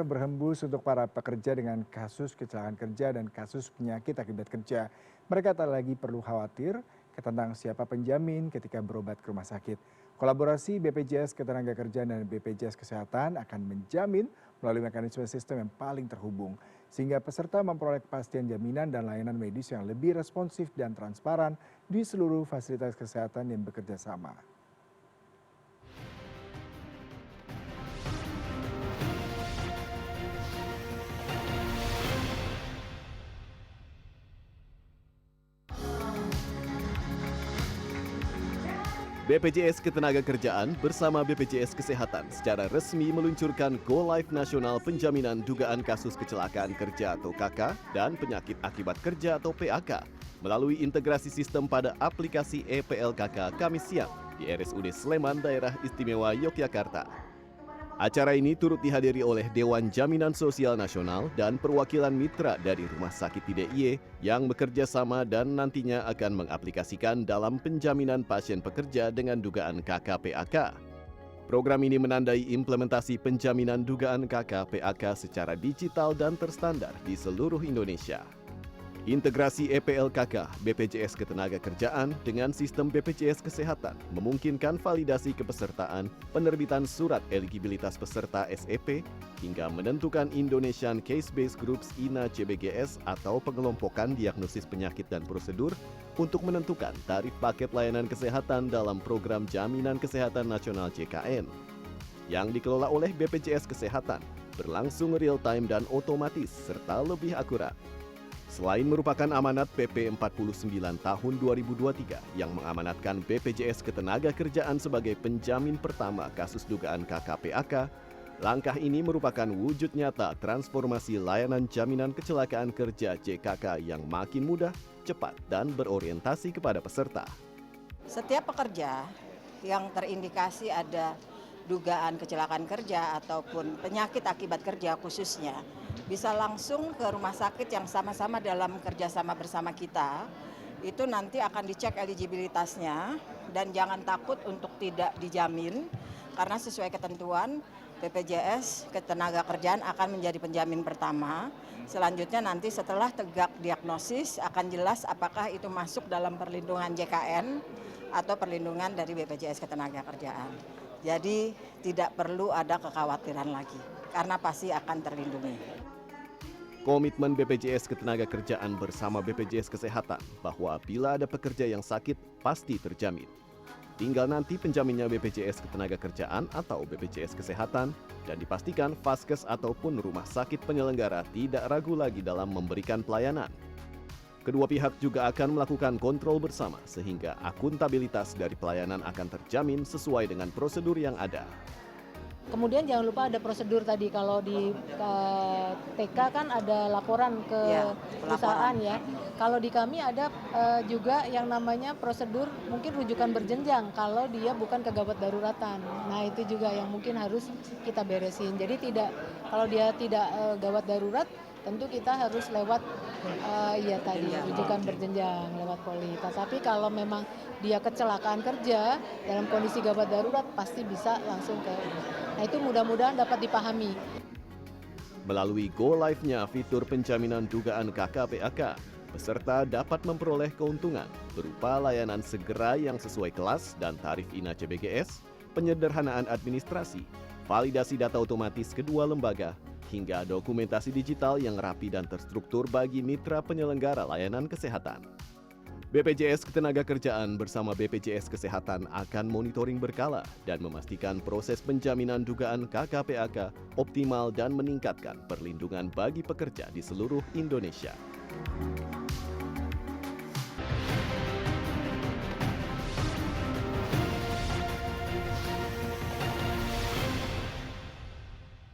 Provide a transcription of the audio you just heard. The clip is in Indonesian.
Berhembus untuk para pekerja dengan kasus kecelakaan kerja dan kasus penyakit akibat kerja. Mereka tak lagi perlu khawatir tentang siapa penjamin ketika berobat ke rumah sakit. Kolaborasi BPJS Ketenagakerjaan dan BPJS Kesehatan akan menjamin melalui mekanisme sistem yang paling terhubung, sehingga peserta memperoleh kepastian jaminan dan layanan medis yang lebih responsif dan transparan di seluruh fasilitas kesehatan yang bekerja sama. BPJS Ketenagakerjaan bersama BPJS Kesehatan secara resmi meluncurkan Go Live Nasional Penjaminan Dugaan Kasus Kecelakaan Kerja atau KK dan Penyakit Akibat Kerja atau PAK melalui integrasi sistem pada aplikasi EPLKK Kamis siang di RSUD Sleman, Daerah Istimewa Yogyakarta. Acara ini turut dihadiri oleh Dewan Jaminan Sosial Nasional dan perwakilan mitra dari Rumah Sakit DIY yang bekerja sama dan nantinya akan mengaplikasikan dalam penjaminan pasien pekerja dengan dugaan KK-PAK. Program ini menandai implementasi penjaminan dugaan KK-PAK secara digital dan terstandar di seluruh Indonesia. Integrasi EPLKK BPJS Ketenagakerjaan dengan sistem BPJS Kesehatan memungkinkan validasi kepesertaan, penerbitan surat eligibilitas peserta SEP, hingga menentukan Indonesian Case-Based Groups INA CBGS atau pengelompokan diagnosis penyakit dan prosedur untuk menentukan tarif paket layanan kesehatan dalam program Jaminan Kesehatan Nasional JKN yang dikelola oleh BPJS Kesehatan, berlangsung real-time dan otomatis serta lebih akurat. Selain merupakan amanat PP 49 tahun 2023 yang mengamanatkan BPJS Ketenagakerjaan sebagai penjamin pertama kasus dugaan KK-PAK, langkah ini merupakan wujud nyata transformasi layanan jaminan kecelakaan kerja JKK yang makin mudah, cepat, dan berorientasi kepada peserta. Setiap pekerja yang terindikasi ada dugaan kecelakaan kerja ataupun penyakit akibat kerja khususnya, bisa langsung ke rumah sakit yang sama-sama dalam kerjasama bersama kita. Itu nanti akan dicek eligibilitasnya dan jangan takut untuk tidak dijamin karena sesuai ketentuan BPJS Ketenagakerjaan akan menjadi penjamin pertama. Selanjutnya nanti setelah tegak diagnosis akan jelas apakah itu masuk dalam perlindungan JKN atau perlindungan dari BPJS Ketenagakerjaan. Jadi tidak perlu ada kekhawatiran lagi karena pasti akan terlindungi. Komitmen BPJS Ketenagakerjaan bersama BPJS Kesehatan bahwa bila ada pekerja yang sakit pasti terjamin. Tinggal nanti penjaminnya BPJS Ketenagakerjaan atau BPJS Kesehatan dan dipastikan vaskes ataupun rumah sakit penyelenggara tidak ragu lagi dalam memberikan pelayanan. Kedua pihak juga akan melakukan kontrol bersama sehingga akuntabilitas dari pelayanan akan terjamin sesuai dengan prosedur yang ada. Kemudian jangan lupa ada prosedur tadi, kalau di TK kan ada laporan ke perusahaan ya. Kalau di kami ada juga yang namanya prosedur mungkin rujukan berjenjang kalau dia bukan kegawat daruratan. Nah itu juga yang mungkin harus kita beresin. Jadi kalau dia tidak gawat darurat, tentu kita harus lewat rujukan berjenjang lewat poli. Tapi kalau memang dia kecelakaan kerja dalam kondisi gawat darurat pasti bisa langsung ke. Nah itu mudah-mudahan dapat dipahami. Melalui Go Live-nya fitur penjaminan dugaan KK-PAK, peserta dapat memperoleh keuntungan berupa layanan segera yang sesuai kelas dan tarif INA CBGS, penyederhanaan administrasi, validasi data otomatis kedua lembaga, hingga dokumentasi digital yang rapi dan terstruktur bagi mitra penyelenggara layanan kesehatan. BPJS Ketenagakerjaan bersama BPJS Kesehatan akan monitoring berkala dan memastikan proses penjaminan dugaan KK-PAK optimal dan meningkatkan perlindungan bagi pekerja di seluruh Indonesia.